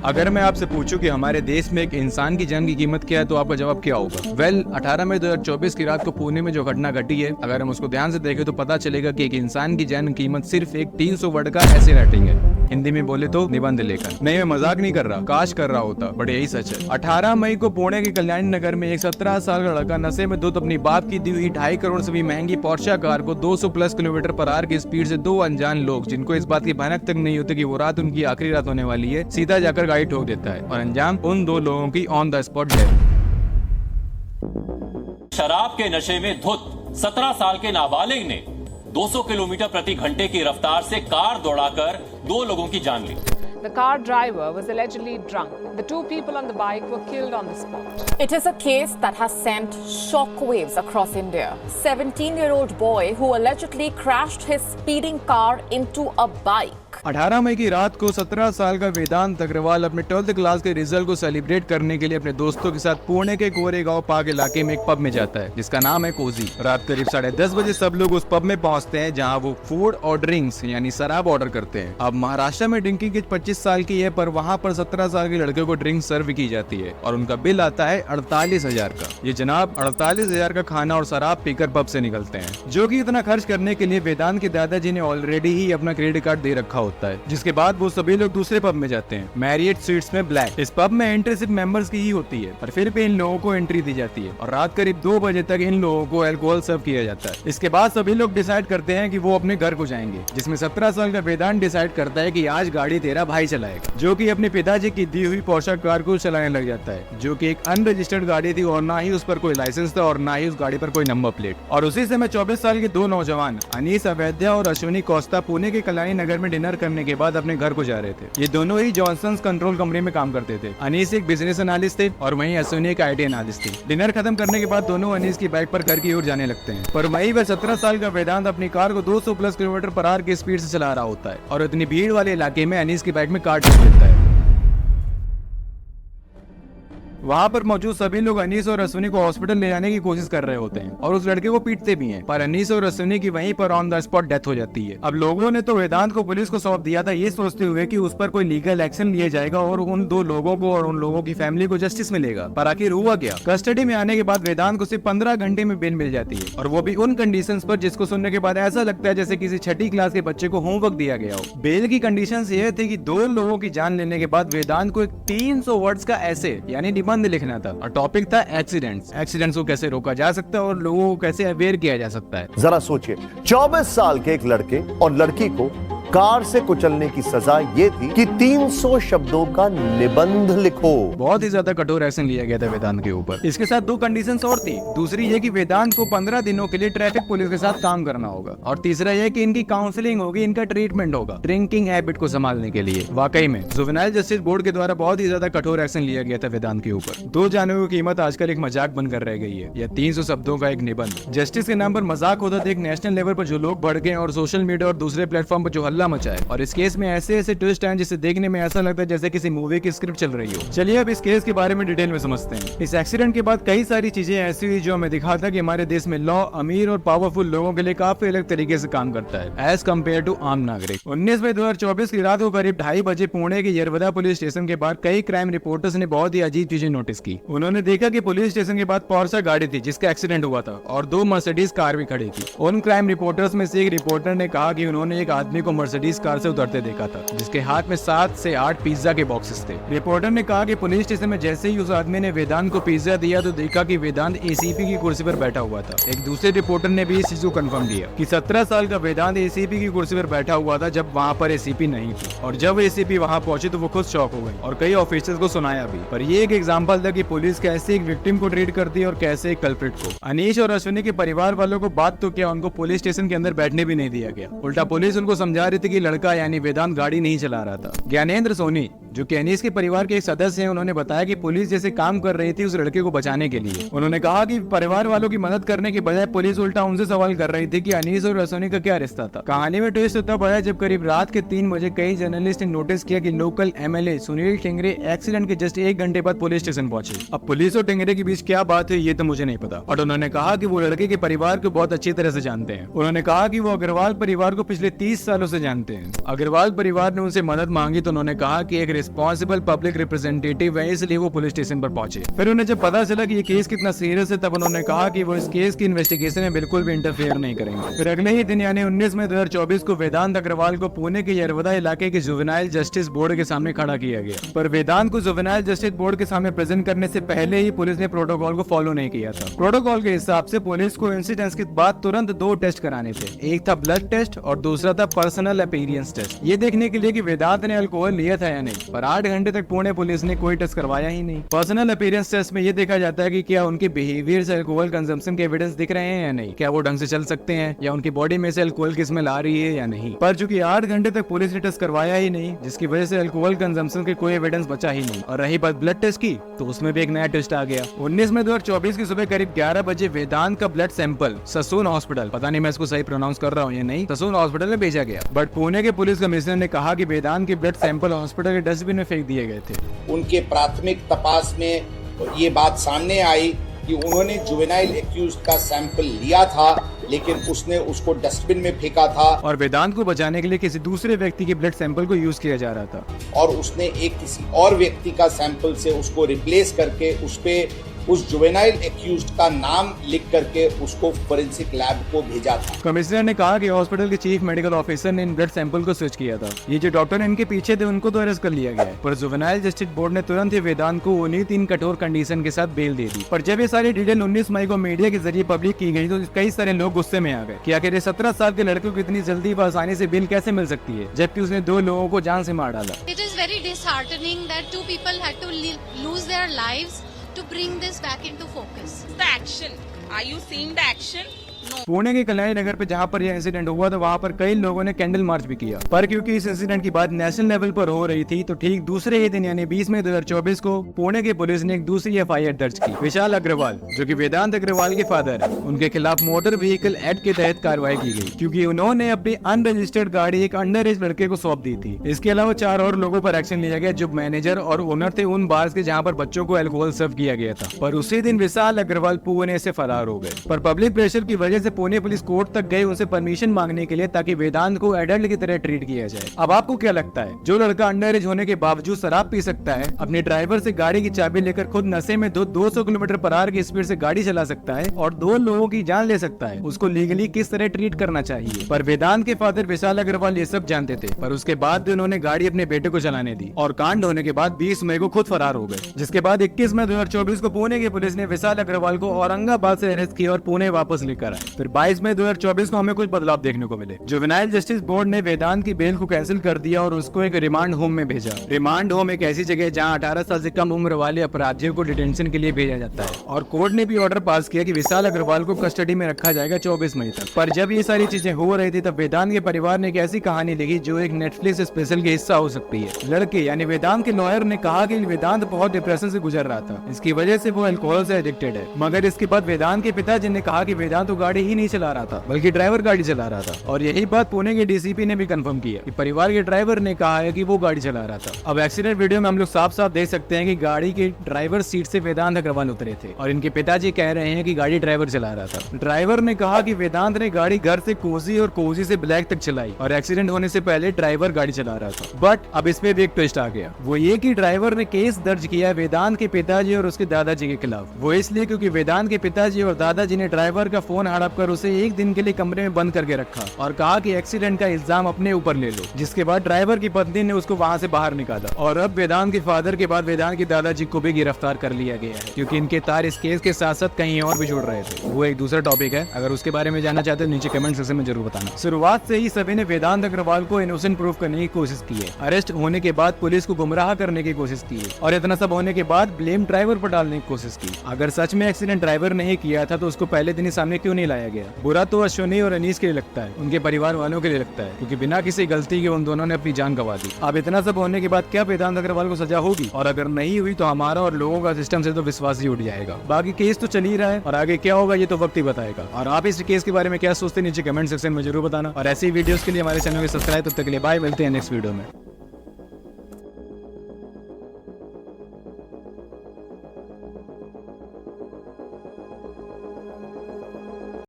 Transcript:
अगर मैं आपसे पूछूं कि हमारे देश में एक इंसान की जान की कीमत क्या है तो आपका जवाब क्या होगा? 18 मई 2024 की रात को पुणे में जो घटना घटी है, अगर हम उसको ध्यान से देखें तो पता चलेगा कि एक इंसान की जान की कीमत सिर्फ एक 300 वर्ड का ऐसे राइटिंग है। हिंदी में बोले तो निबंध लेखन। नहीं, मैं मजाक नहीं कर रहा, काश कर रहा होता, बट यही सच है। 18 मई को पुणे के कल्याणी नगर में एक 17 साल का लड़का नशे में धुत अपनी बाप की दी हुई 2.5 करोड़ से भी महंगी पोर्शे कार को 200 प्लस किलोमीटर पर आवर की स्पीड से दो अनजान लोग, जिनको इस बात की भनक तक नहीं होती कि वो रात उनकी आखिरी रात होने वाली है, सीधा जाकर गाड़ी ठोक देता है और अंजाम उन दो लोगों की ऑन द स्पॉट डेथ। शराब के नशे में धुत 17 साल के नाबालिग ने 200 किलोमीटर प्रति घंटे की रफ्तार से कार दौड़ाकर दो लोगों की जान ली। The car driver was allegedly drunk. The two people on the bike were killed on the spot. It is a case that has sent shockwaves across India. 17-year-old boy who allegedly crashed his speeding car into a bike. 18 मई की रात को 17 साल का वेदांत अग्रवाल अपने 12th class के result को celebrate करने के लिए अपने दोस्तों के साथ पुणे के कोरेगांव पार्क इलाके में एक पब में जाता है जिसका नाम है कोजी। रात करीब 10:30 बजे सब लोग उस पब में पहुंचते हैं जहां वो फूड और ड्रिंक्स यानी शराब ऑर्डर करते हैं। अब महाराष्ट्र में ड्रिंकिंग एज 25 साल की है, पर वहां पर 17 साल के लड़के को ड्रिंक सर्व की जाती है और उनका बिल आता है 48,000 का। ये जनाब 48,000 का खाना और शराब पीकर पब से निकलते हैं, जो कि इतना खर्च करने के लिए वेदांत के दादाजी ने ऑलरेडी ही अपना क्रेडिट कार्ड दे रखा होता है। जिसके बाद वो सभी लोग दूसरे पब में जाते हैं, मैरियट स्वीट्स में ब्लैक। इस पब में एंट्री सिर्फ मेंबर्स की ही होती है, पर फिर भी इन लोगों को एंट्री दी जाती है और रात करीब 2 बजे तक इन लोगों को अल्कोहल सर्व किया जाता है। इसके बाद सभी लोग डिसाइड करते हैं कि वो अपने घर को जाएंगे, जिसमें 17 साल का वेदांत डिसाइड करता है कि आज गाड़ी तेरा भाई चलाएगा, जो कि अपने पिताजी की दी हुई पोर्शे कार को चलाने लग जाता है, जो कि एक अनरजिस्टर्ड गाड़ी थी और ना ही उस पर कोई लाइसेंस था और ना ही उस गाड़ी पर कोई नंबर प्लेट। और उसी समय 24 साल के दो नौजवान अनीस अवैध्या और अश्विनी कोस्ता पुणे के कल्याणी नगर में डिनर करने के बाद अपने घर को जा रहे थे। ये दोनों ही जॉनसन्स कंट्रोल कंपनी में काम करते थे। अनीस एक बिजनेस एनालिस्ट थे और वहीं अश्विनी एक IT एनालिस्ट थी। डिनर खत्म करने के बाद दोनों अनीस की बाइक पर घर की ओर जाने लगते हैं, पर वहीं वह 17 साल का वेदांत अपनी कार को 200 प्लस किलोमीटर पर आवर की स्पीड से चला रहा होता है और इतनी भीड़ वाले इलाके में अनीस की बाइक में कार ठोक देता है। वहाँ पर मौजूद सभी लोग अनीस और अश्विनी को हॉस्पिटल ले जाने की कोशिश कर रहे होते हैं और उस लड़के को पीटते भी हैं, पर अनीस और अश्विनी की वहीं पर ऑन द स्पॉट डेथ हो जाती है। अब लोगों ने तो वेदांत को पुलिस को सौंप दिया था, ये सोचते हुए कि उस पर कोई लीगल एक्शन लिया जाएगा और उन दो लोगों को और उन लोगों की फैमिली को जस्टिस मिलेगा। पर आखिर हुआ क्या? कस्टडी में आने के बाद वेदांत को सिर्फ 15 घंटे में बेल मिल जाती है, और वो भी उन कंडीशंस पर जिसको सुनने के बाद ऐसा लगता है जैसे किसी छठी क्लास के बच्चे को होमवर्क दिया गया हो। बेल की कंडीशंस ये थी कि 2 लोगों की जान लेने के बाद वेदांत को एक 300 वर्ड्स का ऐसे यानी निबंध लिखना था। टॉपिक था एक्सीडेंट्स को कैसे रोका जा सकता है और लोगों को कैसे अवेयर किया जा सकता है। जरा सोचिए, 24 साल के एक लड़के और लड़की को कार से कुचलने की सजा ये थी कि 300 शब्दों का निबंध लिखो। बहुत ही ज्यादा कठोर एक्शन लिया गया था वेदांत के ऊपर। इसके साथ 2 कंडीशंस और थी। दूसरी ये कि वेदांत को 15 दिनों के लिए ट्रैफिक पुलिस के साथ काम करना होगा, और तीसरा यह कि इनकी काउंसलिंग होगी, इनका ट्रीटमेंट होगा ड्रिंकिंग हैबिट को संभालने के लिए। वाकई में जुवेनाइल जस्टिस बोर्ड के द्वारा बहुत ही ज्यादा कठोर एक्शन लिया गया था वेदांत के ऊपर। 2 जानों की कीमत आजकल एक मजाक बनकर रह गई है, या 300 शब्दों का एक निबंध। जस्टिस के नाम पर मजाक होता था एक नेशनल लेवल पर जो लोग बढ़ गए और सोशल मीडिया और दूसरे प्लेटफॉर्म पर जो हल्ला मचाए, और इस केस में ऐसे ऐसे ट्विस्ट हैं जिसे देखने में ऐसा लगता है जैसे किसी मूवी की स्क्रिप्ट चल रही हो। चलिए अब इस केस के बारे में डिटेल में समझते हैं। इस एक्सीडेंट के बाद कई सारी चीजें ऐसी हुई जो हमें दिखाता कि हमारे देश में लॉ अमीर और पावरफुल लोगों के लिए काफी अलग तरीके से काम करता है एज कम्पेयर टू आम नागरिक। 19 मई 2024 की रात को करीब 2:30 बजे पुणे के यरवदा पुलिस स्टेशन के बाहर कई क्राइम रिपोर्टर्स ने बहुत ही अजीब चीजें नोटिस की। उन्होंने देखा कि पुलिस स्टेशन के बाद पोर्शे गाड़ी थी जिसका एक्सीडेंट हुआ था और 2 मर्सिडीज कार भी खड़ी थी। उन क्राइम रिपोर्टर्स में से एक रिपोर्टर ने कहा कि उन्होंने एक आदमी को मर्सिडीज कार से उतरते देखा था जिसके हाथ में 7 से 8 पिज्जा के बॉक्सेस थे। रिपोर्टर ने कहा कि पुलिस स्टेशन में जैसे ही उस आदमी ने वेदांत को पिज्जा दिया तो देखा कि वेदांत ACP की कुर्सी पर बैठा हुआ था। एक दूसरे रिपोर्टर ने भी इस चीज को कंफर्म किया कि 17 साल का वेदांत ACP की कुर्सी पर बैठा हुआ था जब वहाँ पर ACP नहीं थी, और जब ACP वहाँ पहुंचे तो वो खुद शॉक हो गए और कई ऑफिसर्स को सुनाया भी। पर ये एक एग्जाम्पल था कि पुलिस कैसे एक विक्टिम को ट्रीट करती है और कैसे एक कल्प्रिट को। अनीश और अश्विनी के परिवार वालों को बात तो क्या, उनको पुलिस स्टेशन के अंदर बैठने भी नहीं दिया गया। उल्टा पुलिस उनको समझा रही थी कि लड़का यानी वेदांत गाड़ी नहीं चला रहा था। ज्ञानेंद्र सोनी जो कि अनीस के परिवार के एक सदस्य हैं, उन्होंने बताया कि पुलिस जैसे काम कर रही थी उस लड़के को बचाने के लिए। उन्होंने कहा कि परिवार वालों की मदद करने के बजाय पुलिस उल्टा उनसे सवाल कर रही थी कि अनीस और अश्विनी का क्या रिश्ता था। कहानी में ट्विस्ट तब आया जब करीब रात के 3 बजे कई जर्नलिस्ट ने नोटिस किया कि local MLA Sunil Tingre accident के जस्ट 1 घंटे बाद पुलिस स्टेशन पहुंचे। अब पुलिस और टिंगरे के बीच क्या बात है ये तो मुझे नहीं पता, और उन्होंने कहा कि वो लड़के के परिवार को बहुत अच्छी तरह से जानते हैं। उन्होंने कहा कि वो अग्रवाल परिवार को पिछले 30 सालों से जानते हैं। अग्रवाल परिवार ने उनसे मदद मांगी तो उन्होंने कहा कि एक रिस्पॉन्सिबल पब्लिक रिप्रेजेंटेटिव है, इसलिए वो पुलिस स्टेशन पर पहुंचे। फिर उन्हें जब पता चला कि ये केस कितना सीरियस है, तब उन्होंने कहा कि वो इस केस की इन्वेस्टिगेशन में बिल्कुल भी इंटरफेयर नहीं करेंगे। फिर अगले ही दिन यानी 19 मई 2024 को वेदांत अग्रवाल को पुणे के यरवदा इलाके के जुवेनाइल जस्टिस बोर्ड के सामने खड़ा किया गया। पर वेदांत को जुवेनाइल जस्टिस बोर्ड के सामने प्रेजेंट करने से पहले ही पुलिस ने प्रोटोकॉल को फॉलो नहीं किया था। प्रोटोकॉल के हिसाब से पुलिस को इंसिडेंट के बाद तुरंत 2 टेस्ट कराने थे, एक था ब्लड टेस्ट और दूसरा था पर्सनल अपीयरेंस टेस्ट, ये देखने के लिए कि वेदांत ने अल्कोहल लिया था या नहीं। पर 8 घंटे तक पुणे पुलिस ने कोई टेस्ट करवाया ही नहीं। पर्सनल अपीयरेंस टेस्ट में ये देखा जाता है कि क्या उनके बिहेवियर से अल्कोहल कंजम्पशन के एविडेंस दिख रहे हैं या नहीं, क्या वो ढंग से चल सकते हैं या उनकी बॉडी में से अल्कोहल की स्मेल आ रही है या नहीं। पर चूंकि 8 घंटे तक पुलिस ने टेस्ट करवाया ही नहीं, जिसकी वजह से अल्कोहल कंजम्पशन के कोई एविडेंस बचा ही नहीं। और रही बात ब्लड टेस्ट की, तो उसमें भी एक नया टेस्ट आ गया। 19 मई 2024 की सुबह करीब 11 बजे वेदांत का ब्लड सैंपल ससून हॉस्पिटल, पता नहीं मैं इसको सही प्रोनाउंस कर रहा हूँ या नहीं, ससून हॉस्पिटल में भेजा गया। बट पुणे के पुलिस कमिश्नर ने कहा कि वेदांत के ब्लड सैंपल हॉस्पिटल के डस्टबिन में फेंक दिए गए थे। उनके प्राथमिक तपास में ये बात सामने आई कि उन्होंने जुवेनाइल एक्यूज्ड का सैंपल लिया था, लेकिन उसने उसको डस्टबिन में फेंका था और वेदांत को बचाने के लिए किसी दूसरे व्यक्ति के ब्लड सैंपल को यूज किया जा रहा था और उसने एक किसी और व्यक्ति का सैंपल से उसको रिप्लेस करके उस जुवेनाइल एक्यूज्ड का नाम लिख करके उसको फोरेंसिक लैब को भेजा था। कमिश्नर ने कहा कि हॉस्पिटल के चीफ मेडिकल ऑफिसर ने इन ब्लड सैंपल को स्विच किया था। ये जो डॉक्टर इनके पीछे थे उनको तो अरेस्ट कर लिया गया है, पर जुवेनाइल जस्टिस बोर्ड ने तुरंत ही वेदांत को उन्हीं 3 कठोर कंडीशन के साथ बेल दे दी। पर जब ये सारी डिटेल 19 मई को मीडिया के जरिए पब्लिक की गई, तो कई सारे लोग गुस्से में आ गए कि आखिर 17 साल के लड़के को इतनी जल्दी व आसानी से बेल कैसे मिल सकती है, जबकि उसने 2 लोगों को जान से मार डाला। It is very disheartening that 2 people had to lose their lives to bring this back into focus. The action. Are you seeing the action? No. Pune के कल्याणी नगर पे जहाँ पर यह इंसिडेंट हुआ था, वहाँ पर कई लोगों ने कैंडल मार्च भी किया। पर क्योंकि इस इंसिडेंट की बात नेशनल लेवल पर हो रही थी, तो ठीक दूसरे ही दिन यानी 20 मई 2024 को पुणे के पुलिस ने एक दूसरी FIR दर्ज की। विशाल अग्रवाल, जो कि वेदांत अग्रवाल के फादर है, उनके खिलाफ मोटर व्हीकल एक्ट के तहत कार्रवाई की गई, क्योंकि उन्होंने अपनी अनरजिस्टर्ड गाड़ी एक अंडर एज लड़के को सौंप दी थी। इसके अलावा 4 और लोगों पर एक्शन लिया गया जो मैनेजर और ओनर थे उन बार्स के जहाँ पर बच्चों को अल्कोहल सर्व किया गया था। पर उसी दिन विशाल अग्रवाल पुणे से फरार हो गए। पर पब्लिक प्रेशर की वजह से पुणे पुलिस कोर्ट तक गए उनसे परमिशन मांगने के लिए, ताकि वेदांत को एडल्ट की तरह ट्रीट किया जाए। अब आपको क्या लगता है, जो लड़का अंडर एज होने के बावजूद शराब पी सकता है, अपने ड्राइवर से गाड़ी की चाबी लेकर खुद नशे में 200 किलोमीटर पर आवर की स्पीड से गाड़ी चला सकता है और 2 लोगों की जान ले सकता है, उसको लीगली किस तरह ट्रीट करना चाहिए? पर वेदांत के फादर विशाल अग्रवाल ये सब जानते थे, पर उसके बाद भी उन्होंने गाड़ी अपने बेटे को चलाने दी और कांड होने के बाद 20 मई को खुद फरार हो गए। जिसके बाद 21 मई 2024 को पुणे की पुलिस ने विशाल अग्रवाल को औरंगाबाद से अरेस्ट किया और पुणे वापस लेकर आए। फिर 22 मई 2024 को हमें कुछ बदलाव देखने को मिले। जुवेनाइल जस्टिस बोर्ड ने वेदांत की बेल को कैंसिल कर दिया और उसको एक रिमांड होम में भेजा। रिमांड होम एक ऐसी जगह है जहां 18 साल से कम उम्र वाले अपराधियों को डिटेंशन के लिए भेजा जाता है। और कोर्ट ने भी ऑर्डर पास किया कि विशाल अग्रवाल को कस्टडी में रखा जाएगा 24 मई तक। पर जब ये सारी चीजें हो रही थी, तब वेदांत के परिवार ने एक ऐसी कहानी लिखी जो एक नेटफ्लिक्स स्पेशल के हिस्सा हो सकती है। लड़के यानी वेदांत के लॉयर ने कहा कि वेदांत बहुत डिप्रेशन से गुजर रहा था, इसकी वजह से वो अल्कोहल से एडिक्टेड है। मगर इसके बाद वेदांत के पिताजी ने कहा कि वेदांत तो गाड़ी ही नहीं चला रहा था, बल्कि ड्राइवर गाड़ी चला रहा था। और यही बात पुणे के डीसीपी ने भी कंफर्म किया कि परिवार के ड्राइवर ने कहा है कि वो गाड़ी चला रहा था। अब एक्सीडेंट वीडियो में हम लोग साफ साफ देख सकते हैं कि गाड़ी के ड्राइवर सीट से वेदांत अग्रवाल उतरे थे और इनके पिताजी कह रहे हैं कि गाड़ी ड्राइवर चला रहा था। ड्राइवर ने कहा कि वेदांत ने गाड़ी घर से कोसी और कोसी से ब्लैक तक चलाई और एक्सीडेंट होने से पहले ड्राइवर गाड़ी चला रहा था। बट अब इसमें भी एक ट्विस्ट आ गया, वो ये कि ड्राइवर ने केस दर्ज किया वेदांत के पिताजी और उसके दादाजी के खिलाफ। वो इसलिए क्योंकि वेदांत के पिताजी और दादाजी ने ड्राइवर का फोन हड़प कर उसे एक दिन के लिए कमरे में बंद करके रखा और कहा कि एक्सीडेंट का इल्जाम अपने ऊपर ले लो। जिसके बाद ड्राइवर की पत्नी ने उसको वहां से बाहर निकाला और अब वेदांत के फादर के बाद वेदांत के दादाजी को भी गिरफ्तार कर लिया गया है, क्योंकि इनके तार इस केस के साथ साथ कहीं और भी जुड़ रहे थे। वो एक दूसरा टॉपिक है, अगर उसके बारे में जानना चाहते हो नीचे कमेंट सेक्शन में जरूर बताना। शुरुआत से ही सभी ने वेदांत अग्रवाल को इनोसेंट प्रूफ करने की कोशिश की है। अरेस्ट होने के बाद पुलिस को गुमराह करने की कोशिश की है और इतना सब होने के बाद ब्लेम ड्राइवर पर डालने की कोशिश की। अगर सच में एक्सीडेंट ड्राइवर ने किया था तो उसको पहले दिन ही सामने क्यों नहीं लाया गया? बुरा तो अश्विनी और अनीस के लिए लगता है, उनके परिवार वालों के लिए लगता है, क्योंकि बिना किसी गलती के उन दोनों ने अपनी जान गंवा दी। अब इतना सब होने के बाद क्या वेदांत अग्रवाल को सजा होगी? और अगर नहीं हुई तो हमारा और लोगों का सिस्टम से तो विश्वास ही उठ जाएगा। बाकी केस तो चल ही रहा है और आगे क्या होगा ये तो वक्त ही बताएगा। और आप इस केस के बारे में क्या सोचते हैं नीचे कमेंट सेक्शन में जरूर बताना और ऐसी वीडियोस के लिए हमारे चैनल को सब्सक्राइब। तब तक के लिए बाय, मिलते हैं नेक्स्ट वीडियो में।